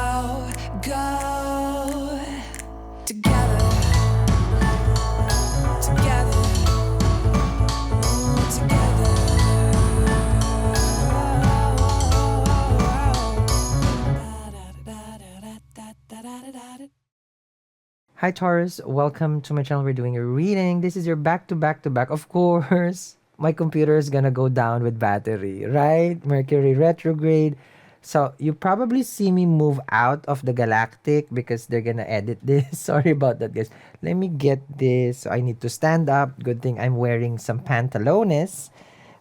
go together, together, together. Hi Taurus, welcome to my channel. We're doing a reading. This is your back to back to back. Of course, my computer is gonna go down with battery, right? Mercury retrograde. So you probably see me move out of the galactic because they're gonna edit this. Sorry about that, guys. Let me get this. So I need to stand up. Good thing I'm wearing some pantalones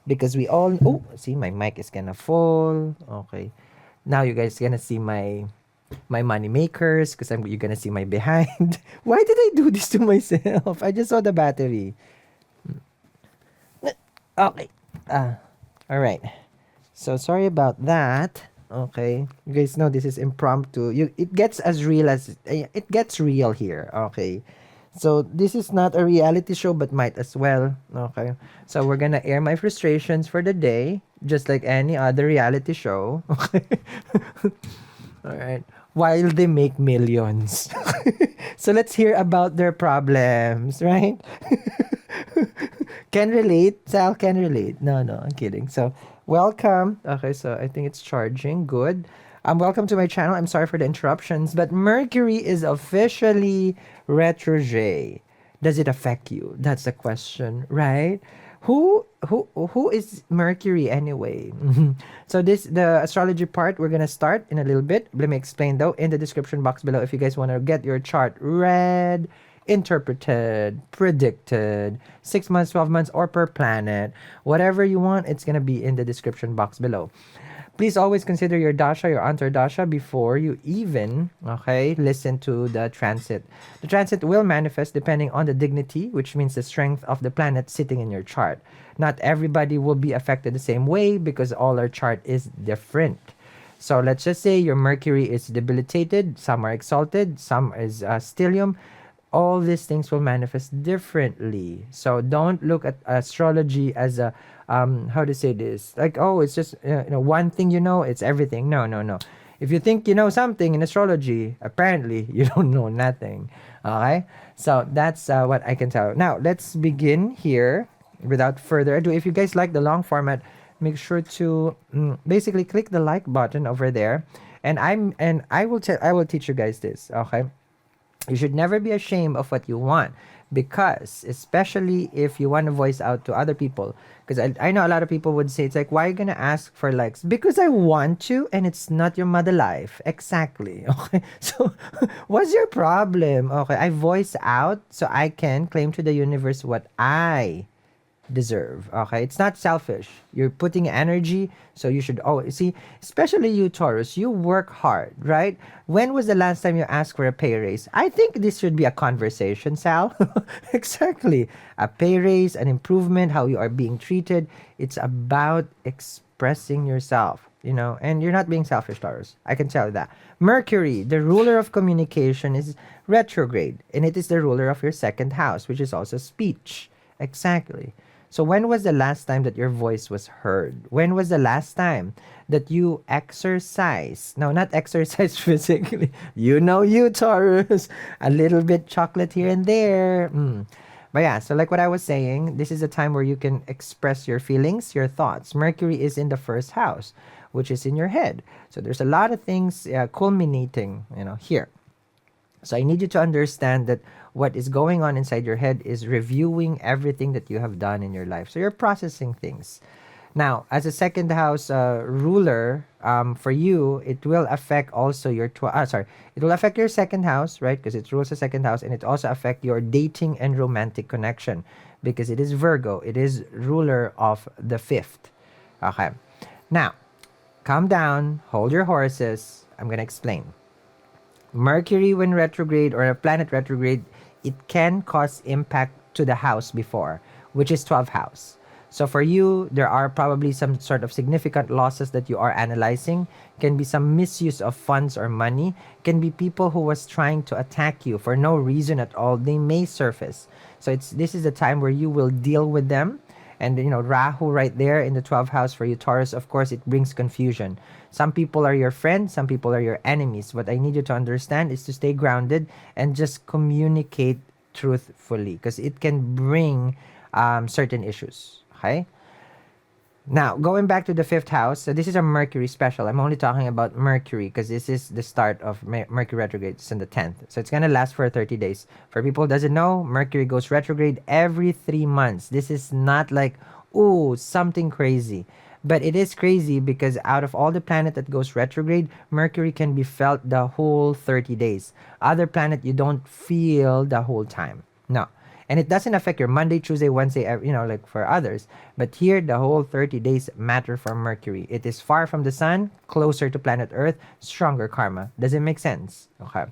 because we all. Oh, see, my mic is gonna fall. Okay, now you guys gonna see my money makers because you're gonna see my behind. Why did I do this to myself? I just saw the battery. Okay. All right. So sorry about that. Okay. You guys know this is impromptu. It gets as real as it gets real here. Okay. So this is not a reality show, but might as well. Okay. So we're gonna air my frustrations for the day, just like any other reality show. Okay. All right. While they make millions. So let's hear about their problems, right? Can relate. Sal can relate. No, no, I'm kidding. So, welcome. Okay, so I think it's charging. Good. Welcome to my channel. I'm sorry for the interruptions, but Mercury is officially retrograde. Does it affect you? That's the question, right? Who is Mercury anyway? So the astrology part we're gonna start in a little bit. Let me explain though in the description box below if you guys want to get your chart read, interpreted, predicted, 6 months, 12 months, or per planet. Whatever you want, it's gonna be in the description box below. Please always consider your dasha, your antardasha before you even, listen to the transit. The transit will manifest depending on the dignity, which means the strength of the planet sitting in your chart. Not everybody will be affected the same way because all our chart is different. So let's just say your Mercury is debilitated, some are exalted, some is stellium. All these things will manifest differently. So don't look at astrology as a how to say this, like, oh, it's just one thing, it's everything. No, no, no. If you think you know something in astrology, apparently you don't know nothing. Okay, so that's what I can tell. Now let's begin here without further ado. If you guys like the long format, make sure to basically click the like button over there, and I will teach you guys this. Okay, you should never be ashamed of what you want, because especially if you want to voice out to other people, because I know a lot of people would say, it's like, why are you gonna ask for likes? Because I want to, and it's not your mother life. Exactly. Okay, so what's your problem? Okay, I voice out so I can claim to the universe what I deserve. Okay, it's not selfish. You're putting energy, so you should always see, especially you Taurus, you work hard, right? When was the last time you asked for a pay raise? I think this should be a conversation, Sal. Exactly. A pay raise, an improvement, how you are being treated. It's about expressing yourself, and you're not being selfish, Taurus. I can tell you that. Mercury, the ruler of communication, is retrograde, and it is the ruler of your second house, which is also speech. Exactly. So when was the last time that your voice was heard? When was the last time that you exercise? No, not exercise physically. You, Taurus. A little bit chocolate here and there. But yeah, so like what I was saying, this is a time where you can express your feelings, your thoughts. Mercury is in the first house, which is in your head. So there's a lot of things culminating, here. So I need you to understand that what is going on inside your head is reviewing everything that you have done in your life. So you're processing things. Now, as a second house ruler, for you, it will affect also your it will affect your second house, right? Because it rules the second house, and it also affect your dating and romantic connection because it is Virgo. It is ruler of the fifth. Okay. Now, calm down, hold your horses. I'm gonna explain. Mercury, when retrograde or a planet retrograde, it can cause impact to the house before, which is 12th house. So for you, there are probably some sort of significant losses that you are analyzing. Can be some misuse of funds or money. Can be people who was trying to attack you for no reason at all. They may surface. So this is the time where you will deal with them. And Rahu right there in the 12th house for you, Taurus, of course, it brings confusion. Some people are your friends, some people are your enemies. What I need you to understand is to stay grounded and just communicate truthfully, because it can bring certain issues. Okay? Now, going back to the fifth house, so this is a Mercury special. I'm only talking about Mercury because this is the start of Mercury retrograde. It's in the 10th. So it's going to last for 30 days. For people who doesn't know, Mercury goes retrograde every 3 months. This is not like, ooh, something crazy. But it is crazy because out of all the planet that goes retrograde, Mercury can be felt the whole 30 days. Other planet, you don't feel the whole time. No. And it doesn't affect your Monday, Tuesday, Wednesday, like for others. But here, the whole 30 days matter for Mercury. It is far from the sun, closer to planet Earth, stronger karma. Does it make sense? Okay.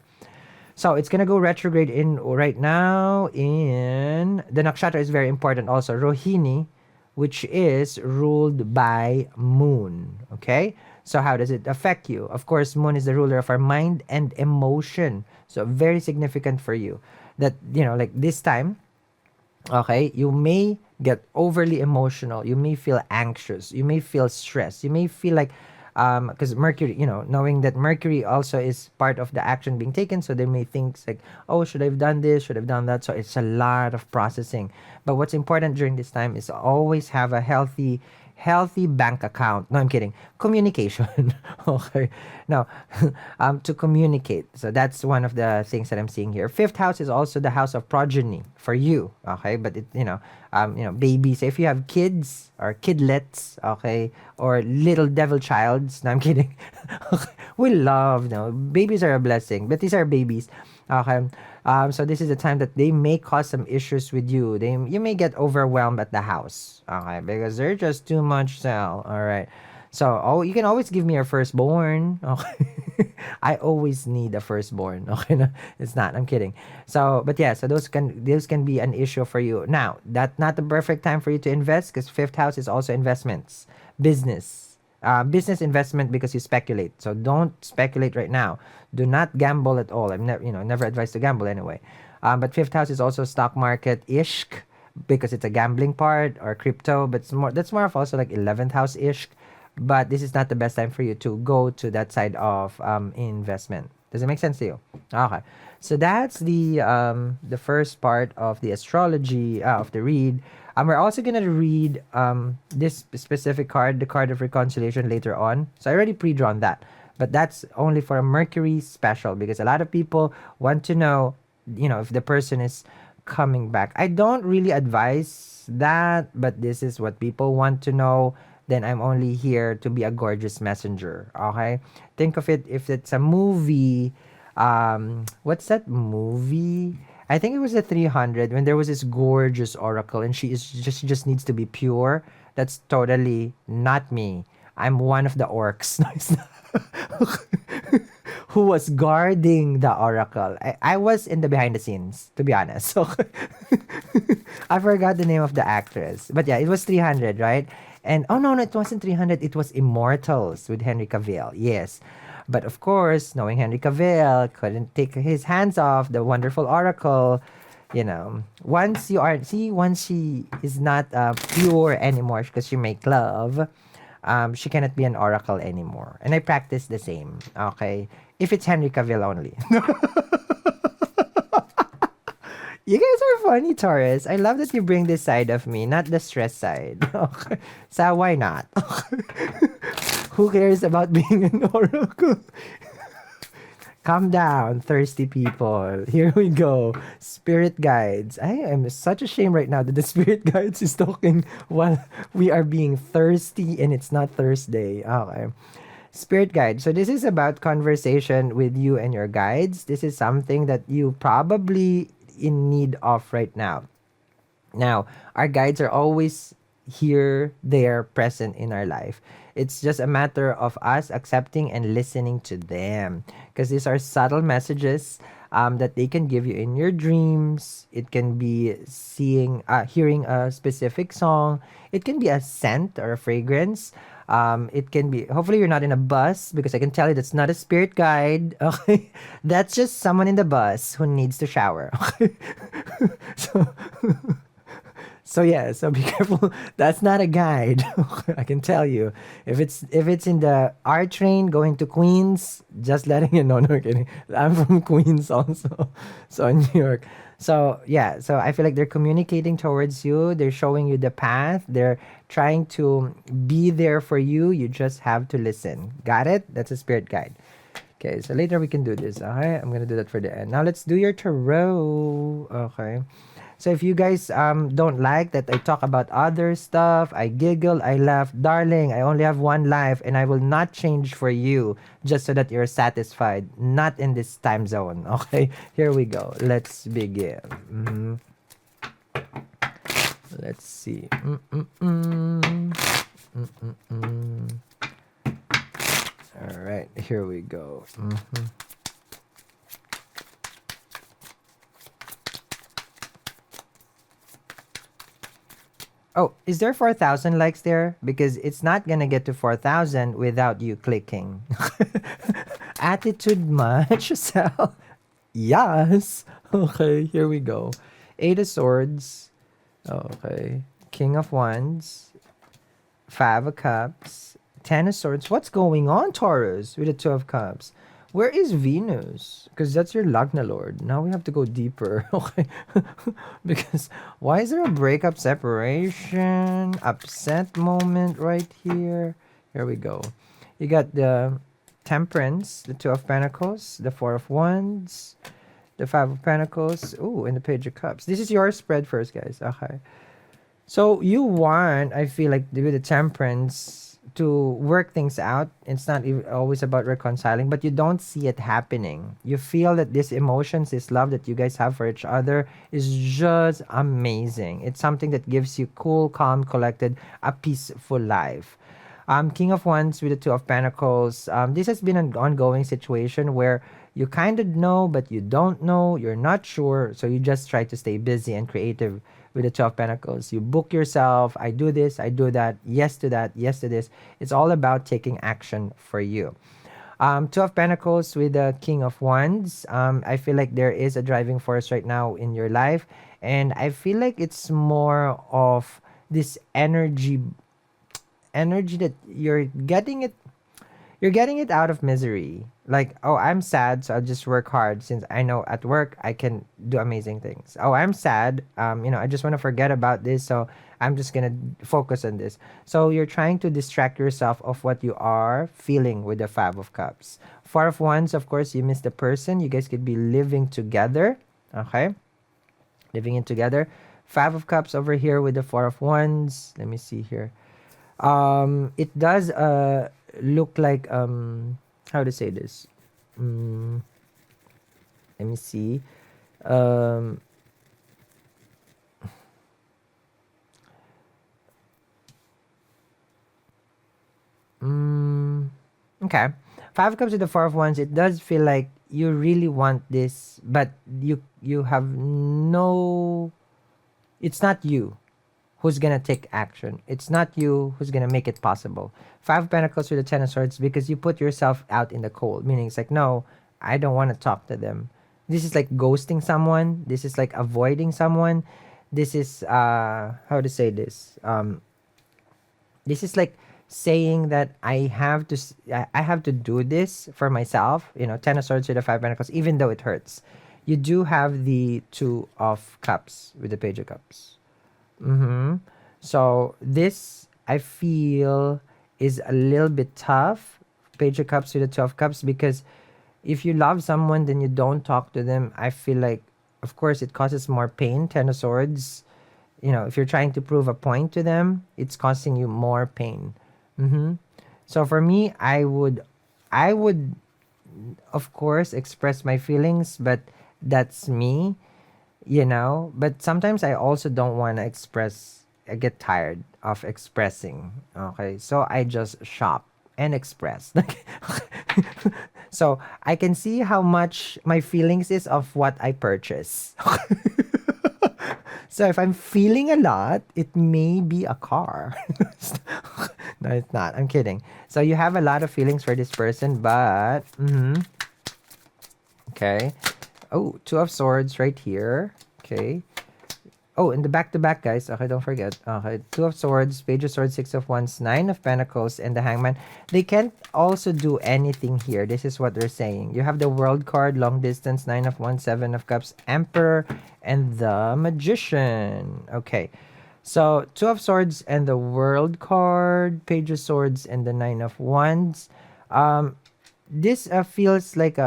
So it's gonna go retrograde in right now in the nakshatra is very important also. Rohini, which is ruled by Moon. Okay? So how does it affect you? Of course, Moon is the ruler of our mind and emotion. So very significant for you. That, like this time, okay, you may get overly emotional. You may feel anxious. You may feel stressed. You may feel like, because Mercury, knowing that Mercury also is part of the action being taken, so they may think like, oh, should I have done this? Should I have done that? So it's a lot of processing. But what's important during this time is always have a healthy bank account. No, I'm kidding. Communication. Okay. Now, to communicate. So that's one of the things that I'm seeing here. Fifth house is also the house of progeny for you. Okay. But it, babies. If you have kids or kidlets, okay, or little devil childs. No, I'm kidding. Okay. We love, babies are a blessing, but these are babies. Okay. So this is the time that they may cause some issues with you. You may get overwhelmed at the house, okay, because they're just too much cell. All right. So you can always give me your firstborn. Okay. I always need a firstborn. Okay, no, it's not. I'm kidding. So, but yeah. So those can be an issue for you. Now, that's not the perfect time for you to invest because fifth house is also investments, business. Business investment because you speculate. So don't speculate right now. Do not gamble at all. I'm never advised to gamble anyway. But fifth house is also stock market ish because it's a gambling part or crypto. But that's more of also like 11th house ish. But this is not the best time for you to go to that side of investment. Does it make sense to you? Okay. So that's the first part of the astrology of the read. We're also gonna read this specific card, the card of reconciliation, later on. So I already pre-drawn that, but that's only for a Mercury special because a lot of people want to know, if the person is coming back. I don't really advise that, but this is what people want to know. Then I'm only here to be a gorgeous messenger. Okay, think of it if it's a movie. What's that movie? I think it was a 300 when there was this gorgeous oracle and she just needs to be pure. That's totally not me. I'm one of the orcs. No, it's not. Who was guarding the oracle. I was in the behind the scenes, to be honest. So I forgot the name of the actress. But yeah, it was 300, right? And oh no, it wasn't 300. It was Immortals with Henry Cavill. Yes. But of course, knowing Henry Cavill couldn't take his hands off the wonderful oracle. Once she is not pure anymore because she make love, she cannot be an oracle anymore. And I practice the same. Okay, if it's Henry Cavill only. You guys are funny, Taurus. I love that you bring this side of me, not the stress side. Okay. So why not? Who cares about being an oracle? Calm down, thirsty people. Here we go. Spirit guides. I am such a shame right now that the spirit guides is talking while we are being thirsty and it's not Thursday. Okay. Spirit guide. So this is about conversation with you and your guides. This is something that you probably in need of right now. Now, our guides are always here, there, present in our life. It's just a matter of us accepting and listening to them. Because these are subtle messages that they can give you in your dreams. It can be hearing a specific song. It can be a scent or a fragrance. It can be, hopefully you're not in a bus because I can tell you that's not a spirit guide. Okay. That's just someone in the bus who needs to shower. Okay. So, So yeah, so be careful. That's not a guide. I can tell you. If it's in the R train going to Queens, just letting you know. No kidding. I'm from Queens also, so in New York. So yeah, so I feel like they're communicating towards you. They're showing you the path. They're trying to be there for you. You just have to listen. Got it? That's a spirit guide. Okay, so later we can do this. Okay, I'm gonna do that for the end. Now let's do your tarot. Okay. So if you guys don't like that I talk about other stuff, I giggle, I laugh, darling, I only have one life and I will not change for you just so that you're satisfied. Not in this time zone. Okay, here we go. Let's begin. Let's see. All right, here we go. Oh, is there 4,000 likes there? Because it's not gonna get to 4,000 without you clicking. Attitude much? So, yes. Okay, here we go. Eight of Swords. Okay. King of Wands. Five of Cups. Ten of Swords. What's going on, Taurus? With the Two of Cups. Where is Venus? Because that's your Lagna Lord. Now we have to go deeper. Okay. Because why is there a breakup, separation, upset moment right here? Here we go. You got the Temperance, the Two of Pentacles, the Four of Wands, the Five of Pentacles. Ooh, and the Page of Cups. This is your spread first, guys. Okay. So you want, I feel like, with the Temperance to work things out. It's not always about reconciling, but you don't see it happening. You feel that this emotions, this love that you guys have for each other is just amazing. It's something that gives you cool, calm, collected, a peaceful life. King of Wands with the Two of Pentacles. This has been an ongoing situation where you kind of know, but you don't know. You're not sure, so you just try to stay busy and creative with the Two of Pentacles. You book yourself. I do this, I do that. Yes to that, yes to this. It's all about taking action for you. Two of Pentacles with the King of Wands. I feel like there is a driving force right now in your life, and I feel like it's more of this energy that you're getting it out of misery. Like, oh, I'm sad, so I'll just work hard since I know at work I can do amazing things. Oh, I'm sad. I just want to forget about this, so I'm just gonna focus on this. So you're trying to distract yourself of what you are feeling with the Five of Cups. Four of Wands, of course, you miss the person. You guys could be living together. Okay, living in together. Five of Cups over here with the Four of Wands. Let me see here. It does look like how to say this. Let me see. um okay, Five comes with the Four of Wands. It does feel like you really want this, but you have no, it's not you who's gonna take action. It's not you who's gonna make it possible. Five of Pentacles with the Ten of Swords, because you put yourself out in the cold. Meaning it's like, no, I don't want to talk to them. This is like ghosting someone. This is like avoiding someone. This is how to say this. This is like saying that I have to do this for myself. Ten of Swords with the Five of Pentacles, even though it hurts. You do have the Two of Cups with the Page of Cups. So this, I feel, is a little bit tough. Page of Cups with the Two of Cups, because if you love someone then you don't talk to them, I feel like, of course, it causes more pain. Ten of Swords, if you're trying to prove a point to them, it's causing you more pain. So for me, I would, of course, express my feelings, but that's me. But sometimes I also don't want to express. I get tired of expressing. Okay, so I just shop and express. So I can see how much my feelings is of what I purchase. So if I'm feeling a lot, it may be a car. No, it's not. I'm kidding. So you have a lot of feelings for this person, but okay. Oh, Two of Swords right here. Okay. Oh, in the back-to-back, guys. Okay, don't forget. Okay, Two of Swords, Page of Swords, Six of Wands, Nine of Pentacles, and the Hangman. They can't also do anything here. This is what they're saying. You have the World card, Long Distance, Nine of Wands, Seven of Cups, Emperor, and the Magician. Okay, so Two of Swords and the World card, Page of Swords, and the Nine of Wands. This feels like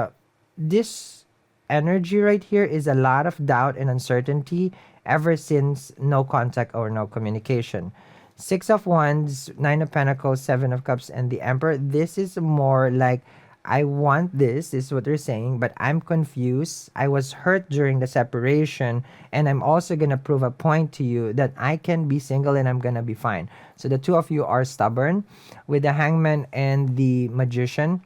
this energy right here is a lot of doubt and uncertainty ever since no contact or no communication. Six of Wands, Nine of Pentacles, Seven of Cups, and the Emperor. This is more like, I want this, is what they're saying, but I'm confused. I was hurt during the separation, and I'm also gonna prove a point to you that I can be single and I'm gonna be fine. So the two of you are stubborn. With the Hangman and the Magician,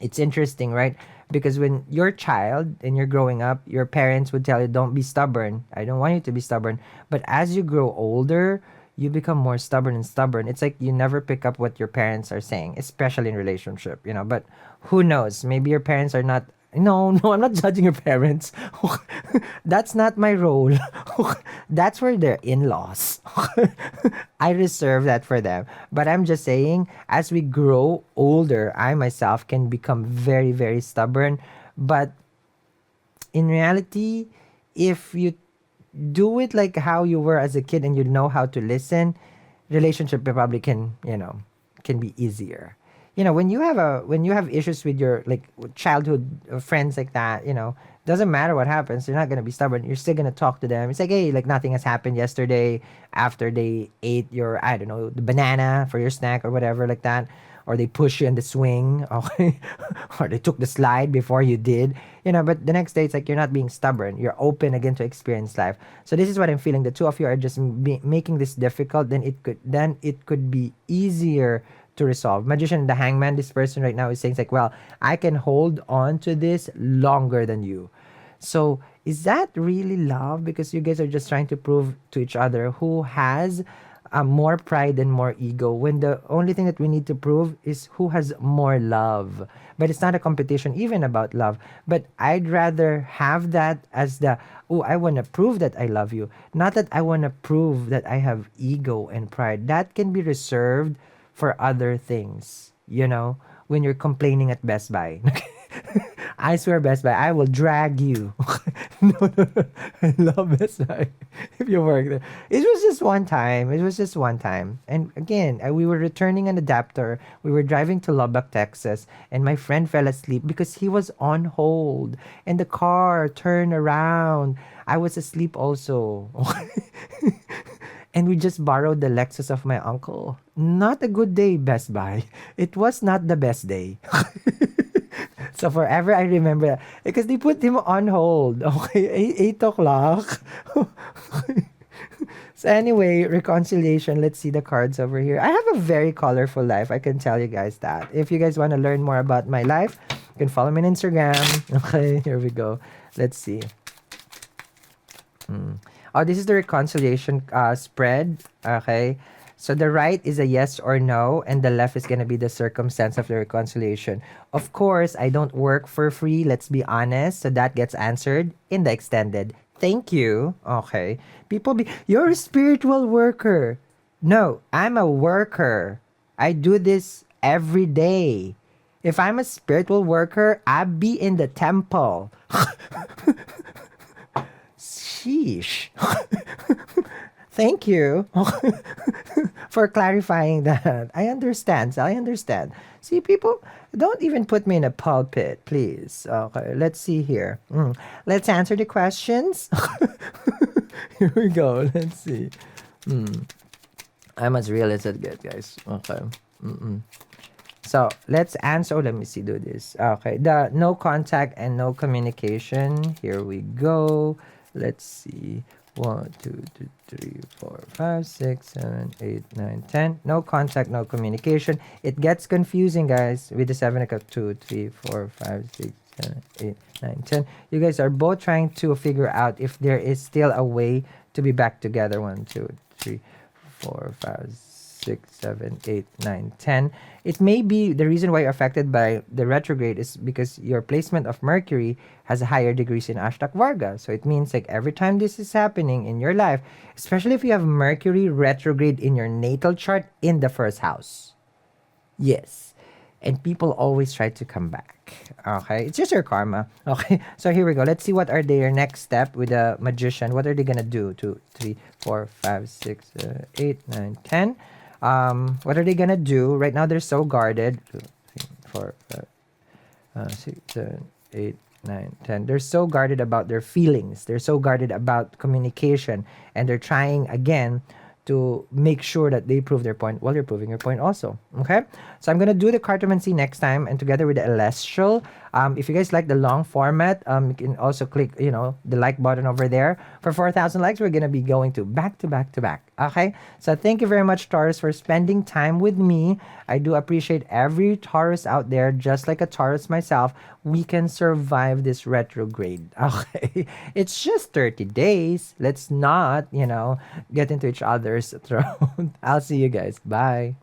it's interesting, right? Because when you're a child and you're growing up, your parents would tell you, don't be stubborn. I don't want you to be stubborn. But as you grow older, you become more stubborn and stubborn. It's like you never pick up what your parents are saying, especially in relationship, you know. But who knows? Maybe your parents are not. No, no, I'm not judging your parents. That's not my role. That's for their in-laws. I reserve that for them. But I'm just saying, as we grow older, I myself can become very, very stubborn. But in reality, if you do it like how you were as a kid and you know how to listen, relationship probably can, can be easier. When you have issues with your like childhood friends like that, doesn't matter what happens, you're not gonna be stubborn. You're still gonna talk to them. It's like, hey, like nothing has happened yesterday after they ate your, I don't know, the banana for your snack or whatever like that, or they push you in the swing, okay, or they took the slide before you did, But the next day, it's like you're not being stubborn. You're open again to experience life. So this is what I'm feeling. The two of you are just making this difficult. Then it could be easier to resolve. Magician and the Hangman, this person right now is saying, it's like, well, I can hold on to this longer than you. So is that really love? Because you guys are just trying to prove to each other who has more pride and more ego, when the only thing that we need to prove is who has more love. But it's not a competition even about love. But I'd rather have that as I want to prove that I love you. Not that I want to prove that I have ego and pride. That can be reserved for other things, when you're complaining at Best Buy. I swear, Best Buy, I will drag you. No. I love Best Buy. If you work there. It was just one time. And again, we were returning an adapter. We were driving to Lubbock, Texas, and my friend fell asleep because he was on hold. And the car turned around. I was asleep also. And we just borrowed the Lexus of my uncle. Not a good day, Best Buy. It was not the best day. So forever I remember that. Because they put him on hold. Okay, 8 o'clock. So anyway, reconciliation. Let's see the cards over here. I have a very colorful life. I can tell you guys that. If you guys want to learn more about my life, you can follow me on Instagram. Okay, here we go. Let's see. Oh, this is the reconciliation spread. Okay. So the right is a yes or no, and the left is going to be the circumstance of the reconciliation. Of course, I don't work for free. Let's be honest. So that gets answered in the extended. Thank you. Okay. You're a spiritual worker. No, I'm a worker. I do this every day. If I'm a spiritual worker, I'd be in the temple. Sheesh. Thank you for clarifying that. I understand. See, people, don't even put me in a pulpit, please. Okay, let's see here. Let's answer the questions. Here we go. Let's see. I'm as real as it gets, guys. Okay. So let's answer. Let me see. Do this. Okay. The no contact and no communication. Here we go. Let's see. 1, 2, 3, 4, 5, 6, 7, 8, 9, 10. No contact, no communication. It gets confusing, guys, with the 7 o'clock. 2, 3, 4, 5, 6, 7, 8, 9, 10. You guys are both trying to figure out if there is still a way to be back together. 1, 2, 3, 4, 5, 6, 7, 8, 9, 10. It may be the reason why you're affected by the retrograde is because your placement of Mercury has a higher degrees in Ashtak Varga. So it means like every time this is happening in your life, especially if you have Mercury retrograde in your natal chart in the first house. Yes. And people always try to come back. Okay. It's just your karma. Okay. So here we go. Let's see what are their next step with the magician. What are they gonna do? 2, 3, 4, 5, 6, 8, 9, 10. What are they gonna do? Right now they're so guarded. 2, 3, 4, 5, 6, 7, 8, 9, 10. They're so guarded about their feelings. They're so guarded about communication. And they're trying again to make sure that they prove their point while you're proving your point also. Okay? So I'm gonna do the cartomancy next time, and together with the celestial. If you guys like the long format, you can also click, the like button over there. For 4,000 likes, we're gonna be going to back to back to back. Okay? So thank you very much, Taurus, for spending time with me. I do appreciate every Taurus out there, just like a Taurus myself. We can survive this retrograde. Okay? It's just 30 days. Let's not, get into each other's throat. I'll see you guys. Bye.